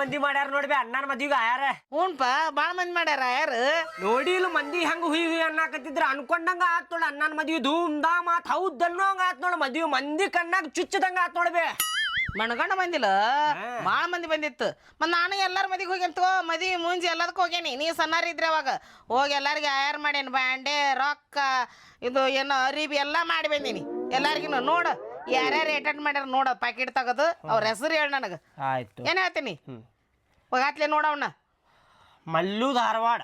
ಮಂದಿ ಮಾಡ್ಯಾರ ನೋಡ್ಬಿ ಅಣ್ಣನ ಮದ್ವಿಗೆ ಆಯಾರ. ಹ್ಞೂನ್ಪ ಬಾಳ ಮಂದಿ ಮಾಡ್ಯಾರ ಯಾರು ನೋಡಿ ಇಲ್ಲ ಮಂದಿ ಹೆಂಗ ಹುಯ್ ಹುಯ್ ಅನ್ನಕತ್ತಿದ್ರ ಅನ್ಕೊಂಡಂಗ ಆತ್ ನೋಡ ಅಣ್ಣನ ಮದ್ವಿ ಧೂಮ್ ಧಾಮ್ ಆತ್ ಹೌದನ್ನೋ ಹಂಗ ಆತ್ ನೋಡ ಮದ್ವಿ ಮಂದಿ ಕಣ್ಣಾಗ ಚುಚ್ಚದಂಗ ಆತ್ ನೋಡ್ಬಿ. ಮಣಗಂಡ ಬಂದಿಲ್ಲ ಬಾಳ ಮಂದಿ ಬಂದಿತ್ತು ಮತ್ ನಾನು ಎಲ್ಲಾರ ಮದಿಗೆ ಹೋಗ್ಯಂತ ಮದಿ ಮುಂಜಿ ಎಲ್ಲದಕ್ಕೂ ಹೋಗ್ಯಾನಿ. ನೀ ಸಣ್ಣಾರ ಇದ್ರಿ ಅವಾಗ ಹೋಗಿ ಎಲ್ಲಾರಿಗೆ ಆಯಾರ ಮಾಡೇನಿ ಬ್ಯಾಂಡೆ ರೊಕ್ಕ ಇದು ಏನೋ ಅರಿಬಿ ಎಲ್ಲಾ ಮಾಡಿ ಬಂದೀನಿ ಎಲ್ಲಾರ್ಗಿನು. ನೋಡ ಯಾರ್ಯಾರು ಅಟೆಂಡ್ ಮಾಡ್ಯಾರ ನೋಡ ಪ್ಯಾಕೆಟ್ ತಗದು ಅವ್ರ ಹೆಸರು ಹೇಳ ನನಗ. ಆಯ್ತು ಏನ್ ಹೇಳ್ತೀನಿ ಹೋಗಾತ್ಲೆ ನೋಡ ಅವನ್ನ ಮಲ್ಲು ಧಾರವಾಡ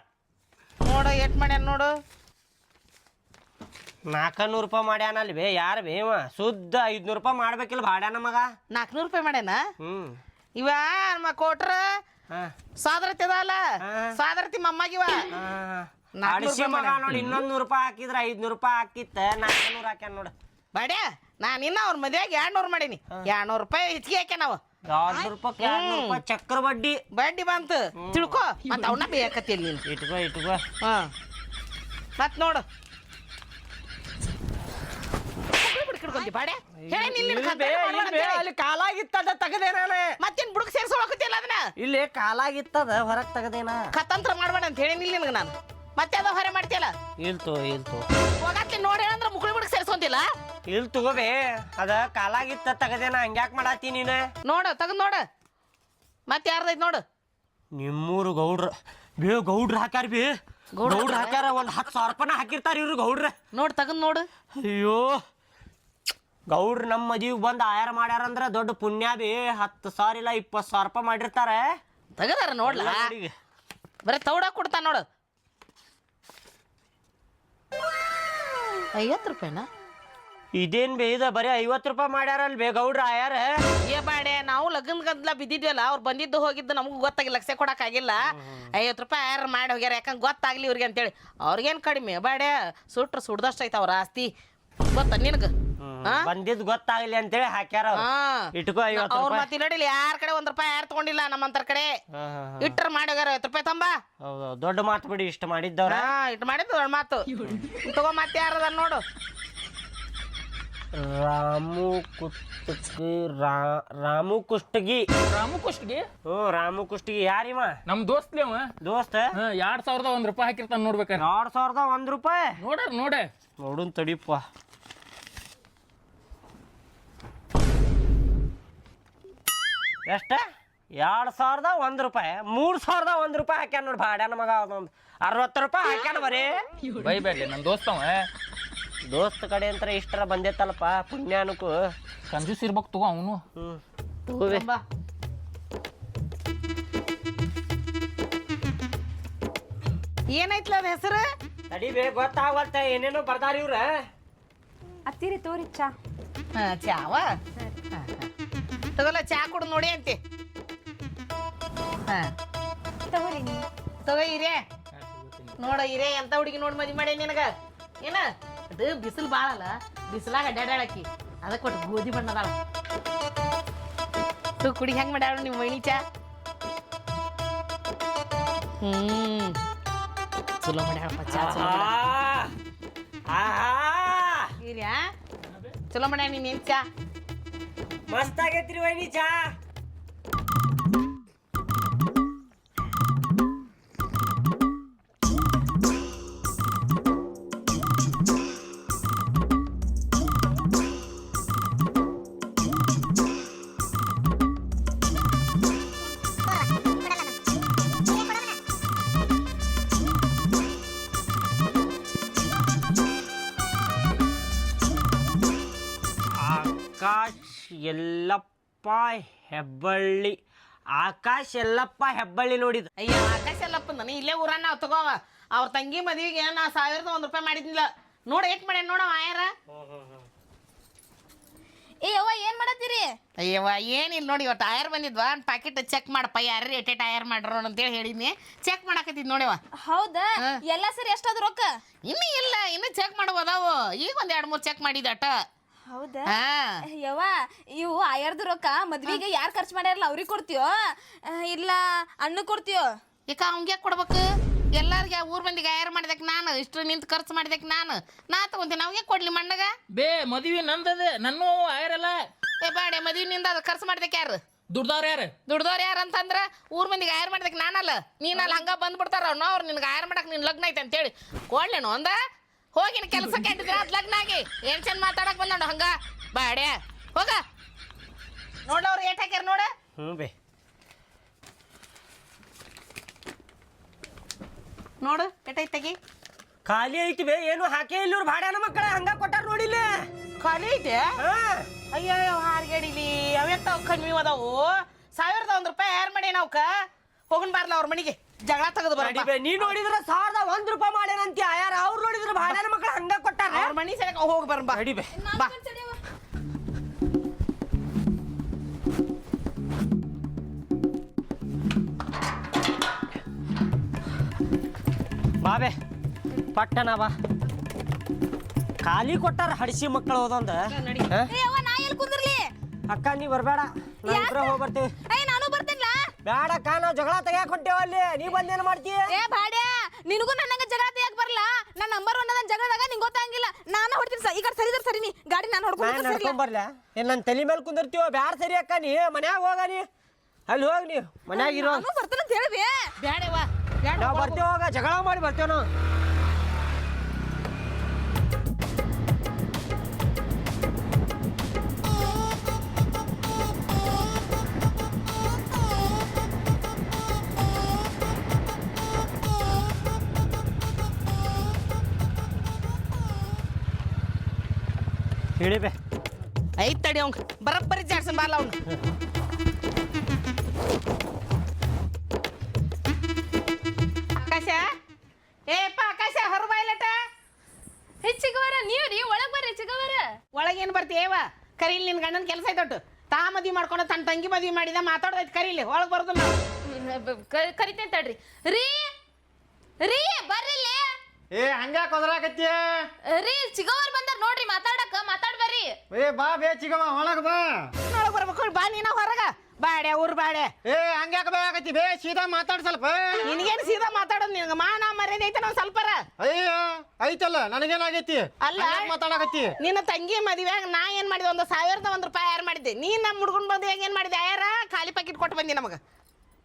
ನೋಡು ಎಟ್ ಮಾಡ್ಯಾನ ನೋಡು 400 ರೂಪಾಯಿ ಮಾಡ್ಯಾನಲ್ಲಿ ಬೇ ಯಾರು ಬೇವ ಶುದ್ಧ 500 ರೂಪಾಯಿ ಮಾಡ್ಬೇಕಿಲ್ಲ ಭಾಡ್ಯಾನ ಮಗ. 400 ರೂಪಾಯಿ ಮಾಡ್ಯಾನ ಇವ ನಮ್ಮ ಕೋಟ್ರ ಸಾದ್ರತಿ ಅದಲ್ಲ ಸಾದ್ರತಿ ಮಮ್ಮಾಗಿವ ಮಗ ನೋಡಿ ಇನ್ನೊಂದ್ 100 ರೂಪಾಯಿ ಹಾಕಿದ್ರ 500 ರೂಪಾಯಿ ಹಾಕಿತ್ತ 400 ಹಾಕ್ಯಾನ ನೋಡ ಬಾಡ್ಯಾ ನಾನು ಇನ್ನ ಅವ್ರ ಮದ್ವೆಗೆ 200 ಮಾಡೀನಿ 200 ರೂಪಾಯಿ ಹೆಚ್ಚಿಗೆ ಹಾಕ್ಯ ನಾವು 200 ರೂಪಾಯಿ ಚಕ್ರ ಬಡ್ಡಿ ಬಡ್ಡಿ ಬಂತು ತಿಳ್ಕೊ ಮತ್ತ ಅವನ್ನ ಬೇಕತ್ತಿಲ್ಲ ನೀನು ಇಟ್ಕೋ ಮತ್ ನೋಡು ಅಲ್ಲಿ ಕಾಲಾಗಿತ್ತದ ತಗದೇನ ಮತ್ತೇನ್ ಬುಡಕ್ ಸೇರ್ಸೋಳಕತ್ತಿಲ್ಲ ಅದನ್ನ ಇಲ್ಲಿ ಕಾಲಾಗಿತ್ತದ ಹೊರಗ್ ತಗದೇನ ಕತಂತ್ರ ಮಾಡ್ಬೇಡ ಅಂತ ಹೇಳಿ ನಿನಗೆ ನಾನು ಮತ್ತೆ ಅದ ಹೊರೆ ಮಾಡ್ತಿಯಲ್ಲ ಇಲ್ತು ಹೋಗತ್ತೆ ನೋಡಿ ಅಂದ್ರೆ ಮುಕ್ಳಿ ಬುಡಕ್ ಸೇರ್ಸೋಂತಿಲ್ಲ ಇಲ್ ತಗೋಬೇ ಅದ ಕಾಲಾಗಿತ್ತ ತಗದೇನ ಹಂಗ್ಯಾಕ್ ಮಾಡಾತಿ ನೀನ ನೋಡು ತಗದ್ ನೋಡು ಮತ್ತೆ ಯಾರ್ದೈತ್ ನೋಡು ನಿಮ್ಮೂರು ಗೌಡ್ರ ಬೇ ಗೌಡ್ರ ಹಾಕ್ಯಾರ ಬೇ ಗೌಡ್ರ ಹಾಕ್ಯಾರ ಒಂದ್ 10,000 ರೂಪಾಯಿನ ಹಾಕಿರ್ತಾರ ಇವ್ರು ಗೌಡ್ರ ನೋಡ್ ತಗದ್ ನೋಡು ಅಯ್ಯೋ ಗೌಡ್ರ ನಮ್ಮ ಮದುವೆಗೆ ಬಂದು ಆಯಾರ ಮಾಡ್ಯಾರಂದ್ರ ದೊಡ್ಡ ಪುಣ್ಯ ಬಿ 10,000 ಇಲ್ಲ 20,000 ರೂಪಾಯಿ ಮಾಡಿರ್ತಾರ ತಗದಾರ ನೋಡ್ಲ ಬರೀ ತೌಡ ಕೊಡ್ತಾನ ನೋಡು 50 ರೂಪಾಯಿನ ಇದೇನ್ ಬೇ ಇದ ಬರೀ 50 ರೂಪಾಯಿ ಮಾಡ್ಯಾರಲ್ ಬೇ ಗೌಡ್ರ ಆಯಾರ ಏ ಬಾಡೆ ನಾವು ಲಗ್ನ ಗದ್ಲ ಬಿದ್ದಿದ್ವಲ್ಲ ಅವ್ರು ಬಂದಿದ್ದು ಹೋಗಿದ್ದು ನಮಗೂ ಗೊತ್ತಾಗಿಲ್ಲ ಲಕ್ಷ ಕೊಡಕ್ ಆಗಿಲ್ಲ 50 ರೂಪಾಯಿ ಆಯಾರ ಮಾಡಿ ಹೋಗ್ಯಾರ ಯಾಕಂದ್ರೆ ಗೊತ್ತಾಗ್ಲಿ ಇವ್ರಿಗೆ ಅಂತೇಳಿ ಅವ್ರಿಗೇನ್ ಕಡಿಮೆ ಬಾಡೆ ಸುಟ್ರು ಸುಡ್ದಷ್ಟು ಐತ ಅವ್ರ ಆಸ್ತಿ ಗೊತ್ತ ನಿನಗ ಬಂದಿದ್ ಗೊತ್ತಾಗ್ಲಿ ಅಂತೇಳಿ ಹಾಕ್ಯಾರ ಇಟ್ಕೋ 50 ಅವ್ರ ಮತ್ತೆ ನೋಡಿಲ್ಲ ಯಾರ ಕಡೆ 1 ರೂಪಾಯಿ ಯಾರು ತಗೊಂಡಿಲ್ಲ ನಮ್ಮಂತರ ಕಡೆ ಇಟ್ರ ಮಾಡಿ ಹೋಗ್ಯಾರ 50 ರೂಪಾಯಿ ತಂಬ ದೊಡ್ಡ ಮಾತು ಬಿಡಿ ಇಷ್ಟ ಮಾಡಿದ್ದವ್ರ ಇಟ್ಟು ಮಾಡಿದ್ದು ದೊಡ್ಡ ಮಾತು ತಗೋ ಮತ್ತೆ ಯಾರದ ನೋಡು ರಾಮು ಕುಷ್ಟಗಿ ರಾಮು ಕುಷ್ಟಗಿ ಯಾರಿವ ನಮ್ ದೋಸ್ತ್ಲಿ ಅವ ದೋಸ್ತ 2,001 ರೂಪಾಯಿ ಹಾಕಿರ್ತಾನ ನೋಡ್ಬೇಕ 2,001 ರೂಪಾಯಿ ನೋಡೆ ನೋಡುನ್ ತಡಿಪ್ಪ ಎಷ್ಟ 2,001 ರೂಪಾಯಿ 3,001 ರೂಪಾಯಿ ಹಾಕ್ಯಾನ ನೋಡಿ ಭಾಡ್ಯಾನ ಮಗ ಅದೊಂದು 60 ರೂಪಾಯಿ ಹಾಕ್ಯಾನ ಬರೀ ಬೈಬೇಡ್ಲಿ ನನ್ ದೋಸ್ತವ ದೋಸ್ತ ಕಡೆ ಅಂತ ಇಷ್ಟರ ಬಂದೈತಲ್ಲಪ್ಪ ಪುಣ್ಯಾನಕ್ಕೂ ಕಂಜೂಸ್ ಇರ್ಬೇಕು ತಗೋ ಅವನು ತಗೋಬೇ ಏನಾಯ್ತಲ್ಲ ಅದ ಹೆಸರು ತಡಿಬೇ ಗೊತ್ತಾಗವಲ್ತ ಏನೇನೋ ಬರ್ದಾರ ಇವ್ರ ಅತ್ತಿರಿ ತೋರಿ ಚಾ ಚಾವ ತಗೋಲ್ಲ ಚಾ ಕುಡ್ ನೋಡಿ ಅಂತೆ ತಗೋರಿ ನೀವು ತಗೋ ಹಿರೇ ನೋಡ ಹಿರೇ ಎಂತ ಹುಡುಗಿ ನೋಡಿ ಮದ್ವಿ ಮಾಡಿ ನಿನಗ ಏನ ಅದು ಬಿಸಿಲು ಭಾಳ ಅಲ್ಲ ಬಿಸಿಲಾಗ ಅಡ್ಡಾಡಾಕಿ ಅದಕ್ಕೆ ಕೊಟ್ಟು ಗೋಧಿ ಬಣ್ಣದಾಳ ತು ಕುಡಿ ಹೆಂಗ್ ಮಾಡ್ಯಾಳ ನಿಮ್ಮ ಮೈನಿ ಚಾ ಚಲೋ ಮಾಡ್ಯಾಳಪ್ಪ ಚಾ ಹಿರಿಯಾ ಚಲೋ ಮಾಡ್ಯಾಳ ನೀನ್ ಚಾ ಮಸ್ತ್ ಆಗೈತ್ರಿ ವೈನಿ ಚಾ ಆಕಾಶ್ ಯಲ್ಲಪ್ಪ ಹೆಬ್ಬಳ್ಳಿ ನೋಡಿದ ಅಯ್ಯ ಆಕಾಶ ಎಲ್ಲಪ್ಪ ನಾನು ಇಲ್ಲೇ ಊರನ್ನ ನಾವು ತಗೋವ ಅವ್ರ ತಂಗಿ ಮದುವೆಗೆ ನಾ 1,001 ರೂಪಾಯಿ ಮಾಡಿದ್ನಿಲ್ಲ ನೋಡ ಏಟ್ ಮಾಡ್ಯಾನ ನೋಡ ಆಯಾರ ಏ ಅವ್ವ ಏನ್ ಮಾಡತ್ತೀರಿ ಅಯ್ಯವ್ವ ಏನಿಲ್ಲ ನೋಡಿ ಇವತ್ತು ಆಯರ್ ಬಂದಿದ್ವಾ ಒಂದು ಪ್ಯಾಕೆಟ್ ಚೆಕ್ ಮಾಡಪ್ಪ ಯಾರು ಎಟೆಟ್ ಆಯರ್ ಮಾಡ್ರೋ ಅಂತೇಳಿ ಹೇಳಿದ್ನಿ ಚೆಕ್ ಮಾಡಕತ್ತಿದ್ ನೋಡಿವ ಹೌದಾ ಎಲ್ಲ ಸರಿ ಎಷ್ಟಾದ್ರು ರೊಕ್ಕ ಇನ್ನೂ ಇಲ್ಲ ಇನ್ನು ಚೆಕ್ ಮಾಡಬೋದಾವು ಈಗ ಒಂದ್ 2-3 ಚೆಕ್ ಮಾಡಿದಟ ಹೌದಾ ಯವ್ವ ಇವು ಆಯರ್ದು ರೊಕ್ಕ ಮದ್ವಿಗೆ ಯಾರು ಖರ್ಚು ಮಾಡ್ಯಾರಲ್ಲ ಅವ್ರಿಗೆ ಕೊಡ್ತೀಯೋ ಇಲ್ಲ ಅಣ್ಣ ಕೊಡ್ತೀಯೋ ಈಗ ಅವಂಗೆ ಕೊಡ್ಬೇಕು ಎಲ್ಲಾರ್ಗೆ ಊರ್ ಮಂದಿಗೆ ಆಯರ್ ಮಾಡಿದಕ್ಕೆ ನಾನು ಇಷ್ಟು ನಿಂತು ಖರ್ಚು ಮಾಡಿದಕ್ಕೆ ನಾ ತಗೊಂತೀನಿ ಅವಂಗೆ ಕೊಡ್ಲಿ ಮಣ್ಣಗ ಬೇ ಮದ್ವಿ ನಂದದ ನನ್ನೂ ಆಯರಲ್ಲ ಏ ಬಾಡೆ ಮದ್ವಿ ನಿಂದ ಅದು ಖರ್ಚು ಮಾಡಿದಕ್ಕೆ ಯಾರು ದುಡ್ದವ್ರ ಯಾರು ದುಡ್ದವ್ರು ಯಾರಂತಂದ್ರ ಊರ್ ಮಂದಿಗೆ ಆಯರ್ ಮಾಡ್ದಕ್ಕೆ ನಾನಲ್ಲ ನೀನಲ್ಲಿ ಹಂಗ ಬಂದ್ಬಿಡ್ತಾರ ಅವ್ರು ನಿನ್ಗೆ ಆಯರ್ ಮಾಡಕ್ ನಿನ್ ಲಗ್ನ ಐತೆ ಅಂತೇಳಿ ಕೊಡ್ಲೇನು ಒಂದ ಹೋಗಿನ ಕೆಲಸಕ್ಕೆ ಎಂಟಿದ್ರೆ ಅದ್ ಲಗ್ನ ಆಗಿ ಏನ್ ಚಂದ ಮಾತಾಡಕ್ ಬಂದ ಹಂಗ ಬಾಡ್ಯ ಹೋಗ ನೋಡವ್ರು ಏಟ್ ಹಾಕ್ಯಾರ ನೋಡ ಬೇ ನೋಡು ಎಟ್ಟೈತ್ ತೆಗಿ ಖಾಲಿ ಐತಿ ಬೇ ಏನು ಹಾಕೇ ಇಲ್ಲ ಇವ್ರು ಭಾಡ್ಯಾನ ಮಕ್ಕಳ ಹಂಗ ಕೊಟ್ಟಾರ ನೋಡಿಲ್ಲ ಖಾಲಿ ಐತೆ ಅಯ್ಯೋ ಹಾರ್ಗೇಡಿಲಿ ಅವೆಂತ ಕಮ್ಮಿ ಅದಾವು 1,001 ರೂಪಾಯಿ ಯಾರು ಮಾಡಿ ನಾವ್ಕ ಹೋಗನ್ ಬಾರ್ಲ ಅವ್ರ ಮನೆಗೆ ಜಗಳ ತೆಗೆದು ಬರ ನೀ ನೋಡಿದ್ರ 1,001 ರೂಪಾಯಿ ಮಾಡ್ಯಾನಂತಿ ಆಯಾರ ಅವ್ರು ನೋಡಿದ್ರ ಭಾಡ್ಯಾನ ಮಕ್ಕಳ ಹಂಗ ಕೊಟ್ಟಾರ ಅವ್ರ ಮನೆ ಸರಿ ಹೋಗಿ ಬರ ಬಾ ನಡಿ ಬೇ ಬಾ ಬಾಬೆ ಪಟ್ಟಣ ಬಾ ಖಾಲಿ ಕೊಟ್ಟಾರ ಹಡಿಸಿ ಮಕ್ಕಳು ಹೋದಂದ ನಾ ಎಲ್ಲಿ ಕುಂದ್ರಲಿ ಅಕ್ಕ ನೀ ಬರ್ಬೇಡ ನಾವಿಬ್ರ ಹೋಗಿ ಬರ್ತೀವಿ ನಾನು ಬರ್ತೀನಿಲ್ಲ ಬೇಡಕ್ಕ ನಾವು ಜಗಳ ತೆಗ್ಯಾಕ ಹೊಂಟೇವ ಅಲ್ಲಿ ನೀ ಬಂದೇನು ಮಾಡ್ತೀಯ ಏ ಭಾಡ್ಯ ನಿನಗೂ ನನ್ನಂಗ ಜಗಳ ತೆಗಿಯಕ್ ಬರಲ್ಲ ನನ್ನ ನಂಬರ್ 1 ನನ್ನ ಜಗಳದಾಗ ನಿಂಗೆ ಗೊತ್ತಾಗಿಲ್ಲ ನಾನು ಹೊಡ್ತೀನಿ ಈ ಕಡೆ ಸರಿದ್ರ ಸರಿ ನೀ ಗಾಡಿ ನಾನು ಹೊಡ್ಕೊಂಡು ನಡ್ಕೊಂಡ್ ಬರ್ಲ ಏನ್ ನನ್ನ ತಲೆ ಮೇಲೆ ಕುಂದಿರ್ತೀವ ಬ್ಯಾಡ ಸರಿ ಅಕ್ಕ ನೀ ಮನ್ಯಾಗ ಹೋಗ ನೀ ಅಲ್ಲಿ ಹೋಗಿ ನೀ ಮನ್ಯಾಗ ಇರೋ ನಾನು ಬರ್ತೀನಿ ಅಂತ ಹೇಳಿ ಬ್ಯಾಡವಾ ನಾವು ಬರ್ತೀವಿ ಹೋಗ ಜಗಳ ಮಾಡಿ ಬರ್ತೇವ ನಾವು ಹೇಳಿಬೆ ಐತ್ ತಡಿ ಅವಂಗ ಬರಬ್ಬರಿ ಜಾಡ್ಸನ್ ಬಾರ್ಲ ಅವ್ನು ಆಕಾಶ ಏಪ್ಪ ಆಕಾಶ ಹೊರಬಾಯ್ಲಟ ಚಿಗವರ ನೀವ್ರಿ ಒಳಗ್ ಬರ್ರಿ ಚಿಗವರ ಒಳಗೇನು ಬರ್ತೀಯವ ಕರೀಲಿ ನಿನ್ ಗಂಡನ ಕೆಲಸ ಐತೊಟ್ಟು ತಾ ಮದ್ವಿ ಮಾಡ್ಕೊಂಡು ತನ್ನ ತಂಗಿ ಮದ್ವಿ ಮಾಡಿದ ಮಾತಾಡೋದೈತಿ ಕರೀಲಿ ಒಳಗೆ ಬರೋದಿಲ್ಲ ಕರಿತೇನೆ ತಡ್ರಿ ರೀ ರೀ ಬರ್ರಿ ಏ ಹಂಗ್ಯಾಕ ಒದರಾಕತ್ತಿ ರೀ ಚಿಗವರ್ ಬಂದಾರ ನೋಡ್ರಿ ಮಾತಾಡಕ್ ಮಾತಾಡ್ ಬರ್ರಿ ಏ ಬಾ ಬೇ ಚಿಗವ ಒಳಗ ಬಾ ಒಳಗೆ ಬರ್ಬೇಕು ಬಾ ನೀನ ಹೊರಗ ಬಾಡೆ ಊರ್ ಬಾಡೆ ಏ ಹಂಗ್ಯಾಕ ಬೇಕಾಕತ್ತಿ ಬೇ ಸೀದಾ ಮಾತಾಡ್ ಸ್ವಲ್ಪ ನಿನಗೇನು ಸೀದಾ ಮಾತಾಡೋದು ನಿನಗೆ ಮಾನ ಮರ್ಯಾದೆ ಐತೆ ನಾವು ಸ್ವಲ್ಪರ ಅಯ್ಯ ಐತಲ್ಲ ನನಗೇನಾಗೈತಿ ಅಲ್ಲ. ಮಾತಾಡಕತ್ತಿ ನಿನ್ನ ತಂಗಿ ಮದುವೆಯಾಗ ನಾ ಏನ್ ಮಾಡಿದೆ 1,001 ರೂಪಾಯಿ ಯಾರು ಮಾಡಿದ್ದೆ ನೀನ್ ನಮ್ಮ ಹುಡ್ಗನ್ ಮದುವೆಯಾಗ ಏನ್ ಮಾಡಿದೆ ಯಾರ ಖಾಲಿ ಪ್ಯಾಕೆಟ್ ಕೊಟ್ಟು ಬಂದಿ ನಮಗ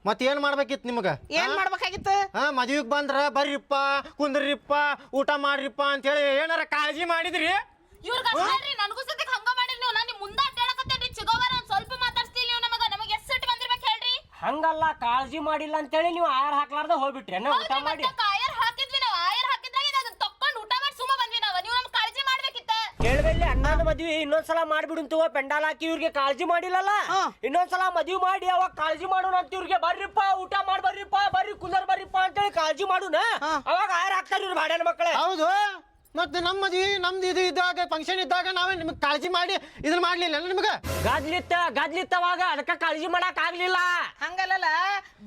ಮತ್ ಏನ್ ಮಾಡ್ಬೇಕಿತ್ತು ನಿಮಗ ಏನ್ ಮಾಡ್ಬೇಕಾಗಿತ್ತು ಮದ್ವಿಗ್ ಬಂದ್ರ ಬರ್ರಿಪ್ಪ ಕುಂದ್ರಿಪ್ಪ ಊಟ ಮಾಡ್ರಿಪ್ಪ ಅಂತ ಹೇಳಿ ಏನಾರ ಕಾಳಜಿ ಮಾಡಿದ್ರಿ ಇವ್ರಿಗೆ ಅಷ್ಟೇ ನನಗೂ ಸದ್ಯಕ್ಕೆ ಹಂಗ ಮಾಡಿರಿ ನೀವು ನಾನು ಮುಂದೆ ಅಡ್ಡಾಡಕತ್ತೇನ್ರಿ ಚಿಗವರ ಒಂದ್ ಸ್ವಲ್ಪ ಮಾತಾಡ್ಸ್ತೀವಿ ನೀವು ನಮಗೆ ಎಷ್ಟು ಸಿಟ್ಟು ಬಂದಿರ್ಬೇಕು ಹೇಳ್ರಿ ಹಂಗಲ್ಲ ಕಾಳಜಿ ಮಾಡಿಲ್ಲ ಅಂತೇಳಿ ನೀವು ಆಯಾರ ಹಾಕ್ಲಾರ್ದ ಹೋಗ್ಬಿಟ್ರಿ ಊಟ ಮಾಡಿ ಆಯರ್ ಹಾಕಿದ್ವಿ ನಾವು ಆಯರ್ ಹಾಕಿದ್ರಾಗ ಅದನ್ನ ತಕ್ಕೊಂಡು ಊಟ ಮಾಡಿ ಸುಮ್ಮ ಬಂದ್ವಿ ನಾವು ನೀವು ನಮ್ಗೆ ಕಾಳಜಿ ಮಾಡ್ಬೇಕಿತ್ತ ಕೇಳ್ಬೆಲ್ಲಿ ಅಣ್ಣನ ಮದ್ವಿ ಇನ್ನೊಂದ್ಸಲ ಮಾಡ್ಬಿಡುಂತವ ಪೆಂಡಾಲ್ ಹಾಕಿ ಇವ್ರಿಗೆ ಕಾಳಜಿ ಮಾಡಿಲ್ಲಲ್ಲ ಇನ್ನೊಂದ್ಸಲ ಮದ್ವಿ ಮಾಡಿ ಅವಾಗ ಕಾಳಜಿ ಮಾಡೋಣ ಅಂತ ಇವ್ರಿಗೆ ಬರ್ರಿಪ್ಪ ಊಟ ಮಾಡಿ ಬರ್ರಿ ಕುಂದರ್ ಬರ್ರಿಪ್ಪ ಅಂತೇಳಿ ಕಾಳಜಿ ಮಾಡೋಣ ಅವಾಗ ಆಯಾರ ಹಾಕ್ತಾರ ಇವ್ರು ಭಾಡ್ಯಾನ ಮಕ್ಕಳೇ ಹೌದು ಮತ್ತೆ ನಮ್ಮ ಮದ್ವಿ ನಮ್ದು ಇದು ಇದ್ದಾಗ ಫಂಕ್ಷನ್ ಇದ್ದಾಗ ನಾವೇ ನಿಮ್ಗೆ ಕಾಳಜಿ ಮಾಡಿ ಇದನ್ನ ಮಾಡ್ಲಿಲ್ಲ ನಿಮ್ಗ ಗದ್ಲಿತ್ತವಾಗ ಅದಕ್ಕ ಕಾಳಜಿ ಮಾಡಕ್ ಆಗ್ಲಿಲ್ಲ ಹಂಗಲ್ಲ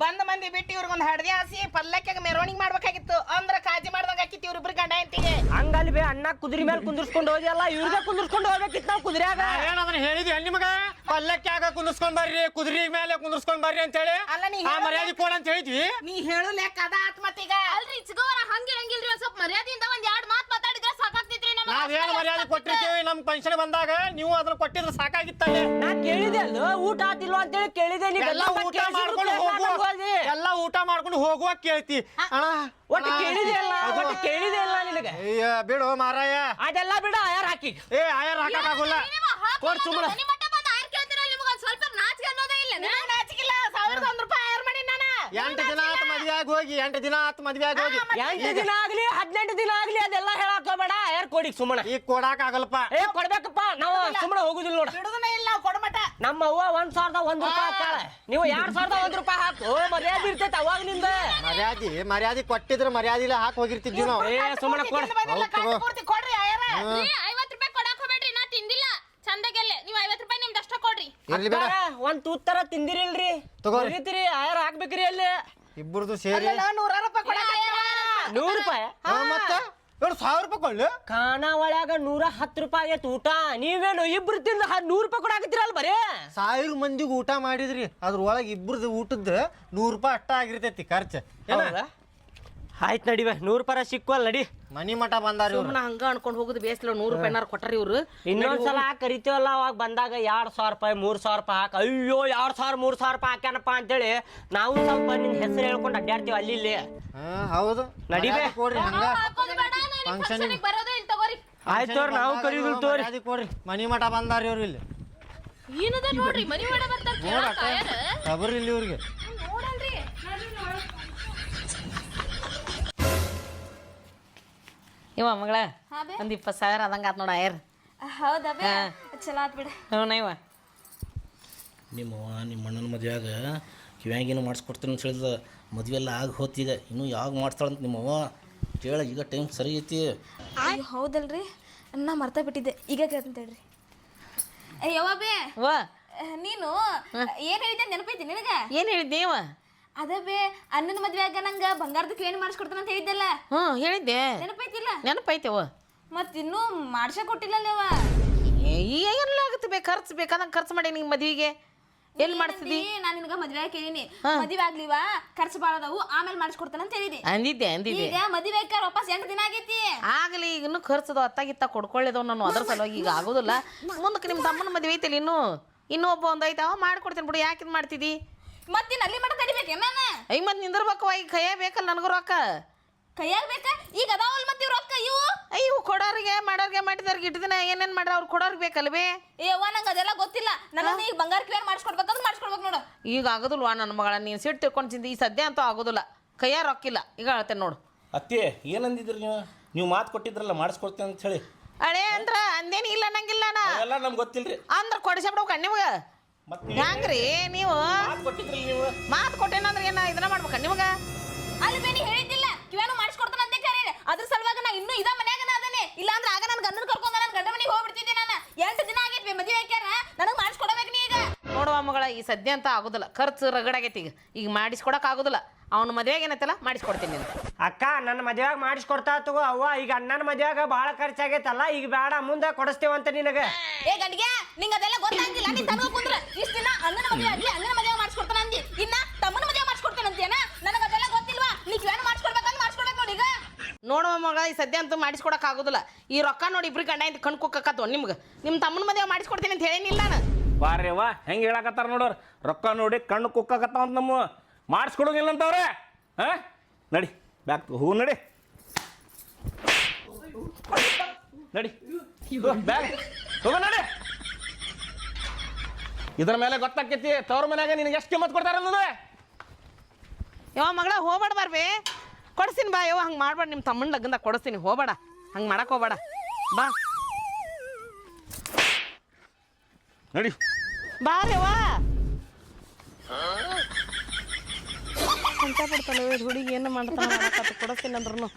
ಬಂದ ಮಂದಿ ಬಿಟ್ಟು ಇವ್ರಿಗೊಂದು ಹಡದೆ ಹಾಸಿ ಪಲ್ಲಕ್ಕಾಗ ಮೆರವಣಿಗೆ ಮಾಡ್ಬೇಕಾಗಿತ್ತು ಅಂದ್ರ ಕಾಳಜಿ ಮಾಡ್ದಂಗ ಆಕಿತ್ತು ಇವ್ರಿಬ್ರು ಗಂಡ ಹೆಂಡತಿಗೆ ಹಂಗಲ್ ಬೇ ಅಣ್ಣ ಕುದುರೆ ಮೇಲೆ ಕುಂದಿರ್ಸ್ಕೊಂಡು ಹೋದ್ಯಲ್ಲ ಇವ್ರಿಗೆ ಕುಂದಿರ್ಸ್ಕೊಂಡು ಹೋಗ್ಬೇಕಿತ್ತು ನಾವು ಕುದುರೆಯಾಗ ಏನ್ ಅದನ್ನ ಹೇಳಿದ್ವಿ ನಿಮ್ಗ ಪಲ್ಲಕ್ಕಾಗ ಕುಂದಿರ್ಸ್ಕೊಂಡ್ ಬರ್ರಿ ಕುದುರೆ ಮೇಲೆ ಕುಂದಿರ್ಸ್ಕೊಂಡ್ ಬರ್ರಿ ಅಂತ ಹೇಳಿ ಅಲ್ಲ ನೀ ಮರ್ಯಾದೆ ಕೊಡ ಅಂತ ಹೇಳಿದ್ವಿ ನೀ ಹೇಳು ಲೆಕ್ಕ ಅದ ಆತ್ಮತ್ತೀಗ ಅಲ್ರಿ ಚಿಗವರ ಹಂಗಿರಂಗಿಲ್ರಿ ಒಂದ್ ಸ್ವಲ್ಪ ಮರ್ಯಾದೆಯಿಂದ ಒಂದ್ 2 ಮಾತು ಮಾತಾಡಿದ್ರೆ ಸಾಕಾಗ್ತಿದ್ರಿ ನಾವೇನು ಮರ್ಯಾದೆ ಕೊಟ್ಟಿರ್ತೀವಿ ನಮ್ ಫಂಕ್ಷನ್ ಬಂದಾಗ ನೀವು ಅದನ್ನ ಕೊಟ್ಟಿದ್ರೆ ಸಾಕಾಗಿತ್ತಲ್ಲ ನಾ ಕೇಳಿದೆ ಅಲ್ಲ ಊಟ ಆತಿಲ್ವಾ ಅಂತೇಳಿ ಕೇಳಿದೆ ನೀ ಎಲ್ಲ ಊಟ ಮಾಡ್ಕೊಂಡು ಹೋಗುವ ಎಲ್ಲ ಊಟ ಮಾಡ್ಕೊಂಡು ಹೋಗುವ ಕೇಳ್ತಿ ಒಟ್ಟು ಕೇಳಿದೆ ಅಲ್ಲ ನಿನಗೆ ಅಯ್ಯ ಬಿಡು ಮಾರಾಯ ಅದೆಲ್ಲ ಬಿಡ ಆಯಾರ ಹಾಕಿ ಏ ಆಯಾರ ಹಾಕಕ್ಕಾಗಲ್ಲ ಕೊಡ್ ಸುಮ್ಮನೆ ಸ್ವಲ್ಪ ನಾಚಿಕೆ ಅನ್ನೋದೇ ಇಲ್ಲ ನಾಚಿಕಿಲ್ಲ 1,001 ರೂಪಾಯಿ ಯಾರು ಮಾಡಿ ನಾನು 8 ದಿನ ಆತ ಮದ್ವೆ ಆಗಿ ಹೋಗಿ 8 ದಿನ ಆತ ಮದ್ವೆ ಆಗಿ ಹೋಗಿ 8 ದಿನ ಆಗ್ಲಿ 18 ದಿನ ಆಗ್ಲಿ ಅದೆಲ್ಲ ಹೇಳಕ್ ಹೋಗ್ಬೇಡ ಆಯಾರ ಕೊಡಿ ಸುಮ್ಮನೆ ಈಗ ಕೊಡಾಕ ಆಗಲ್ಲಪ್ಪ ಏ ಕೊಡ್ಬೇಕಪ್ಪ ನಾವು ಸುಮ್ಮನೆ ಹೋಗುದಿಲ್ಲ ನೋಡ ಬಿಡುದನೇ ಇಲ್ಲ ಕೊಡಮಟ ನಮ್ಮ ಅವ್ವ 1,001 ರೂಪಾಯಿ ಹಾಕ್ತಾಳೆ ನೀವು 2,001 ರೂಪಾಯಿ ಹಾಕು ಮರ್ಯಾದೆ ಇರ್ತೈತೆ ಅವಾಗ್ಲಿಂದ ಮರ್ಯಾದೆ ಕೊಟ್ಟಿದ್ರೆ ಮರ್ಯಾದಿಲ್ಲ ಹಾಕಿ ಹೋಗಿರ್ತಿದ್ವಿ ನಾವು ಏ ಸುಮ್ಮನೆ ಕೊಡ ಕೊಡ್ರಿ ಆಯಾರ 50 ರೂಪಾಯಿ ಕೊಡಾಕ್ ಹೋಗ್ಬೇಡ್ರಿ ನಾ ತಿಂದಿಲ್ಲ ಚಂದಗೆಲ್ಲೆ ನೀವು 50 ರೂಪಾಯಿ ನಿಮ್ದು ಅಷ್ಟ ಕೊಡ್ರಿ ಇರ್ಲಿ ಬೇಡ ಒಂದ್ ತೂತ್ತರ ತಿಂದಿರಿಲ್ರಿ ತಗೋರಿ. ತಗೋರಿ ಆಯಾರ ಹಾಕ್ಬೇಕ್ರಿ ಅಲ್ಲಿ ಇಬ್ಬರದು ಸೇರಿ 100 ರೂಪಾಯಿ ಕೊಡಾಕ 100 ರೂಪಾಯಿ ಮತ್ತೆ 1,000 ರೂಪಾಯಿ ಕೊಳ್ಳು ಖಾನಾವಳ್ಯಾಗ 110 ರೂಪಾಯಿ ಆಗೈತೆ ಊಟ ನೀವೇನು ಇಬ್ರು ತಿಂದ 100 ರೂಪಾಯಿ ಕೊಡಾಕತ್ತೀರಲ್ಲ ಬರೇ 1000 ಮಂದಿಗೆ ಊಟ ಮಾಡಿದ್ರಿ ಅದ್ರೊಳಗೆ ಇಬ್ಬರದು ಊಟದ 100 ರೂಪಾಯಿ ಅಷ್ಟ ಆಗಿರ್ತೈತಿ ಖರ್ಚು ಹೌದಾ? ಆಯ್ತು ನಡಿವೆ 100 ರೂಪಾಯಿ ಸಿಕ್ಕುವಲ್ಲ ನಡಿ. ಮನಿ ಮಠ ಬಂದಾರ ಇವ್ರು. ಸುಮ್ಮನೆ ಹಂಗ ಅನ್ಕೊಂಡು ಹೋಗುದು ಬೇಸ್ಲ 100 ರೂಪಾಯಿನಾರು ಕೊಟ್ಟಾರ ಇವ್ರು. ಇನ್ನೊಂದ್ಸಲ ಕರಿತೀವಲ್ಲ ಅವಾಗ ಬಂದಾಗ 2,000 ರೂಪಾಯಿ 3,000 ರೂಪಾಯಿ ಹಾಕಿ ಅಯ್ಯೋ 2,000 3,000 ರೂಪಾಯಿ ಹಾಕ್ಯಾನಪ್ಪ ಅಂತೇಳಿ ನಾವು ಸ್ವಲ್ಪ ನಿನ್ನ ಹೆಸರು ಹೇಳ್ಕೊಂಡು ಅಡ್ಡಾಡ್ತೀವಿ ಅಲ್ಲಿ ಇಲ್ಲಿ. ಹೌದು ನಡಿವೆ. ಕೊಡ್ರಿ ಹಂಗ ಫಂಕ್ಷನ್ ಬರೋದು ಇಲ್ಲಿ ತಗೋರಿ. ಆಯ್ತು ನಾವು ಕರೀದಿಲ್ ತೋರಿ. ಕೊಡ್ರಿ ಮನಿ ಮಠ ಬಂದಾರ ಇವ್ರು ಇಲ್ಲಿ. ಏನದ ನೋಡ್ರಿ ಮನಿ ಒಳಗೆ ಬರ್ತಾರ ಕೇಳಾಕ ಯಾರ ಖಬರ್ ಇಲ್ಲಿ ಇವ್ರಿಗೆ. ನೋಡಲ್ರಿ ಇವ ಮಗಳ ಹಾ ಬೇ. ಒಂದ್ 20,000 ಅದಂಗ ಆತ್ ನೋಡ ಆಯರ್. ಹೌದಾ ಬೇ ಚಲೋ ಆತ್ ಬಿಡ. ಇವ ನಿಮ್ಮ ಅಣ್ಣನ ಮದುವೆಯಾಗ ಕಿವ್ಯಾಂಗೇನು ಮಾಡಿಸ್ಕೊಡ್ತೀನಿ ಅಂತ ಹೇಳಿದ ಮದುವೆ ಎಲ್ಲ ಆಗಿ ಹೋತೀಗ ಇನ್ನೂ ಯಾವಾಗ ಮಾಡ್ತಾಳಂತ ನಿಮ್ಮವ್ವ ಕೇಳ ಈಗ ಟೈಮ್ ಸರಿ ಐತಿ. ಅಯ್ಯೋ ಹೌದಲ್ರಿ ನಾ ಮರ್ತಾ ಬಿಟ್ಟಿದ್ದೆ ಈಗ ಕೇಳ್ತಂತ ಹೇಳ್ರಿ. ಯವ್ವ ಬೇ ವ ನೀನು ಏನ್ ಹೇಳಿದ್ದೆ ನೆನಪೈತಿ ನಿನಗ? ಏನ್ ಹೇಳಿದ್ದೇವ? ಅದ ಬೇ ಅಣ್ಣನ ಮದ್ವೆಯಾಗ ನಂಗ ಬಂಗಾರದ ಏನು ಮಾಡಿಸ್ಕೊಡ್ತಾನ ಅಂತ ಹೇಳಿದ್ದಲ್ಲ ಹೇಳಿದ್ದೆ ನೆನಪೈತಿಲ್ಲ? ನೆನಪೈತೆವ. ಮತ್ ಇನ್ನೂ ಮಾಡ್ಸೇ ಕೊಟ್ಟಿಲ್ಲಲ್ಲವ. ಏನಾಗುತ್ತೆ ಬೇ ಖರ್ಚು ಬೇಕಾದಂಗ ಖರ್ಚು ಮಾಡಿ ನಿಂಗೆ ಮದ್ವಿಗೆ ಎಲ್ಲಿ ಮಾಡಿಸ್ತಿದ್ದಿ? ನಾನು ನಿನಗ ಮದ್ವೆ ಕೇಳಿನಿ ಮದ್ವೆ ಆಗ್ಲಿವಾ ಖರ್ಚು ಬಾಳ ಅದಾವು ಆಮೇಲೆ ಮಾಡಿಸ್ಕೊಡ್ತಾನ ಅಂತ ಹೇಳಿದಿ. ಅಂದಿದ್ದೆ ಈಗ ಮದ್ವೆ ಆಕಾರ ವಾಪಸ್ 8 ದಿನ ಆಗೈತಿ. ಆಗಲಿ ಈಗ ಇನ್ನೂ ಖರ್ಚದ ಅತ್ತಾಗಿತ್ತ ಕೊಡ್ಕೊಳ್ಳೇದವ್ ನಾನು ಅದ್ರ ಸಲುವಾಗಿ ಈಗ ಆಗೋದಿಲ್ಲ. ಮುಂದಕ್ಕೆ ನಿಮ್ಮ ತಮ್ಮನ ಮದ್ವೆ ಐತಿಲ್ಲ ಇನ್ನೂ ಒಬ್ಬ ಒಂದು ಐತಾವ ಮಾಡ್ಕೊಡ್ತೀನಿ ಬಿಡು. ಯಾಕೆ ಇದು ಮಾಡ್ತಿದ್ದಿ? ಮತ್ತಿನ್ ಅಲ್ಲಿ ಮಟ್ಟ ತಡಿಬೇಕೆ ನಾನು? ಮತ್ತೆ ನಿಂದಿರ್ಬೇಕವ ಈಗ ಕೈಯ ಬೇಕಲ್ಲ ನನಗೂ ರೊಕ್ಕ. ಕೈಯಾಗ ಬೇಕ ಈಗ ಅದಾವಲ್ ಮತ್ತೆ ಇವ್ ರೊಕ್ಕ ಇವು ಅಯ್ಯೋ ಕೊಡೋರಿಗೆ ಮಾಡೋರಿಗೆ ಮಾಡಿದವ್ರಿಗೆ ಇಟ್ಟು ದಿನ ಏನೇನು ಮಾಡ್ರ ಅವ್ರು ಕೊಡೋರಿಗೆ ಬೇಕಲ್ವೇ? ಏವ್ವ ನಂಗೆ ಅದೆಲ್ಲ ಗೊತ್ತಿಲ್ಲ. ನನ್ನ ಈಗ ಬಂಗಾರ ಕ್ಲಿಯರ್ ಮಾಡಿಸ್ಕೊಡ್ಬೇಕಂದ್ರೆ ಮಾಡಿಸ್ಕೊಡ್ಬೇಕು ನೋಡು. ಈಗ ಆಗೋದಿಲ್ವಾ ನನ್ನ ಮಗಳ? ನೀನು ಸಿಟ್ಟು ತಿಳ್ಕೊಂಡು ಚಿಂತೆ ಈ ಸದ್ಯ ಅಂತೂ ಆಗೋದಿಲ್ಲ. ಕೈಯ ರೊಕ್ಕಿಲ್ಲ ಈಗ ಹೇಳ್ತೇನೆ ನೋಡು. ಅತ್ತೆ ಏನಂದಿದ್ರಿ ನೀವು ಮಾತು ಕೊಟ್ಟಿದ್ರಲ್ಲ ಮಾಡಿಸ್ಕೊಡ್ತೀನಿ ಅಂತ ಹೇಳಿ. ಅಳೇ ಅಂದ್ರ ಅಂದೇನು ಇಲ್ಲ ನಂಗಿಲ್ಲ ನಾ ಎಲ್ಲ ನಮ್ಗೆ ಗೊತ್ತಿಲ್ರಿ. ಅಂದ್ರೆ ಕೊಡಿಸ್ಬಿಡ್ಬೇಕ ನಿಮ್ಗೆ ಹೆಂಗ್ರಿ ನೀವು? ಮಾತು ಕೊಟ್ಟಿದ್ರಲ್ಲ ನೀವು. ಮಾತು ಕೊಟ್ಟೇನಂದ್ರೆ ಏನ ಇದನ್ನ ಮಾಡ್ಬೇಕ ನಿಮ್ಗೆ? ಅಲ್ಲಿ ಬೇನಿ ಹೇಳಿದ್ದಿಲ್ಲ ಕಿವೇನು ಮಾಡಿಸ್ಕೊಡ್ತಾನ ಅಂತ ಕರೀ. ಅದ್ರ ಸಲುವಾಗಿ ನಾ ಇನ್ನೂ ಇದ ಮನ್ಯಾಗ ಅದೇನೆ. ಇಲ್ಲ ಅಂದ್ರೆ ಆಗ ನನ್ನ ಗಂಡನ ಕರ್ಕೊಂಡು ನನ್ನ ಗಂಡ ಮನೆಗೆ ಹೋಗ್ಬಿಡ್ತಿದ್ದೆ. ನಾನು 8 ದಿನ ಆಗೈತಿ ಮದುವೆ ಹಾಕ್ಯಾರ ನನಗೆ ಮಾಡಿಸ್ಕೊಡ್ಬೇಕು ನೀ ಈಗ. ನೋಡುವ ಮಗಳ ಈ ಸದ್ಯ ಅಂತ ಆಗೋದಿಲ್ಲ. ಖರ್ಚು ರಗಡಾಗೈತಿ ಈಗ ಮಾಡಿಸ್ಕೊಡಕ್ ಆಗೋದಿಲ್ಲ. ಅವ್ನ ಮದ್ವೆಗೆ ಏನೈತಲ್ಲ ಮಾಡಿಸ್ಕೊಡ್ತೀನಿ ನೀನು. ಅಕ್ಕ ನನ್ನ ಮದ್ವೆಯಾಗ ಮಾಡಿಸ್ಕೊಡ್ತಾ ತಗೋ ಅವ್ವ. ಈಗ ಅಣ್ಣನ ಮದ್ವೆಯಾಗ ಭಾಳ ಖರ್ಚಾಗೈತಲ್ಲ ಈಗ ಬೇಡ ಮುಂದೆ ಕೊಡಿಸ್ತೇವಂತ ನಿನಗೆ. ಏ ಗಂಡಿಗೆ ನಿಂಗೆ ಅದೆಲ್ಲ ಗೊತ್ತಾಗಿಲ್ಲ. ನೀ ತನಗ ಕುಂದ್ರ ಇಷ್ಟ ದಿನ ಅಣ್ಣನ ಮದುವೆ ಆಗ್ಲಿ ಅಣ್ಣನ ಮದುವೆ ಮಾಡಿಸ್ಕೊಡ್ತಾನ ಅಂದಿ. ಇನ್ನ ತಮ್ಮನ ಮದುವೆ ಮಾಡಿಸ್ಕೊಡ್ತಾನ ಅಂತೀಯನ? ನನಗೆ ಅದೆಲ್ಲ ಗೊತ್ತಿಲ್ವಾ? ನೀ ಕಿವೇನು ಮಾಡಿಸ್ಕೊಡ್ಬೇಕಂತ ಮಾಡಿಸ್ಕೊಡ್ಬೇಕು ನೋಡಿ ಈಗ. ನೋಡುವ ಮಗ ಈ ಸದ್ಯ ಅಂತೂ ಮಾಡಿಸ್ಕೊಡಕ್ ಆಗೋದಿಲ್ಲ. ಈ ರೊಕ್ಕ ನೋಡಿ ಇಬ್ರಿಗೆ ಗಂಡ ಇಂತ ಕಣ್ ಕುಕ್ಕತ್ತು ನಿಮ್ಗೆ. ನಿಮ್ಮ ತಮ್ಮನ ಮದುವೆ ಮಾಡಿಸ್ಕೊಡ್ತೀನಿ ಅಂತ ಹೇಳೇನಿಲ್ಲ ನಾನು. ಬಾರ್ರಿ ಅವ್ವ ಹೆಂಗೆ ಹೇಳಕತ್ತಾರ ನೋಡೋರು. ರೊಕ್ಕ ನೋಡಿ ಕಣ್ಣು ಕುಕ್ಕಾಕತ್ತಾವ ಅಂತ ನಮ್ಮ ಮಾಡಿಸ್ಕೊಡೋಂಗಿಲ್ಲ ಅಂತವ್ರೆ. ಹಾಂ ನಡಿ ಬ್ಯಾಗ್ ಹೂ ನಡಿ ನಡಿ ಬ್ಯಾಗ್ ಹೋಗೋ ನಡಿ. ಇದ್ರ ಮೇಲೆ ಗೊತ್ತಾಕೈತಿ ತವ್ರ ಮನ್ಯಾಗ ನಿನಗೆ ಎಷ್ಟು ಕಿಮ್ಮತ್ ಕೊಡ್ತಾರ ಅನ್ನೋದು. ಯಾವ ಮಗಳ ಹೋಗ್ಬೇಡ ಬಾರ್ಬೇ ಕೊಡಿಸ್ತೀನಿ ಬಾ. ಯವ್ವ ಹಂಗೆ ಮಾಡ್ಬೇಡ. ನಿಮ್ಮ ತಮ್ಮನ ಲಗ್ನದಾಗ ಕೊಡಿಸ್ತೀನಿ ಹೋಗ್ಬೇಡ. ಹಂಗೆ ಮಾಡಕ್ಕೆ ಹೋಗ್ಬೇಡ ಬಾ. ನಡಿ ಬಾರ್ಯವ್ವ ಅಂತ ಬಿಡ್ತಾನೆ ಹುಡುಗಿ ಏನು ಮಾಡ್ತಾನೆ ಕೊಡಿಸ್ತೀನಿ ಅಂದ್ರೂ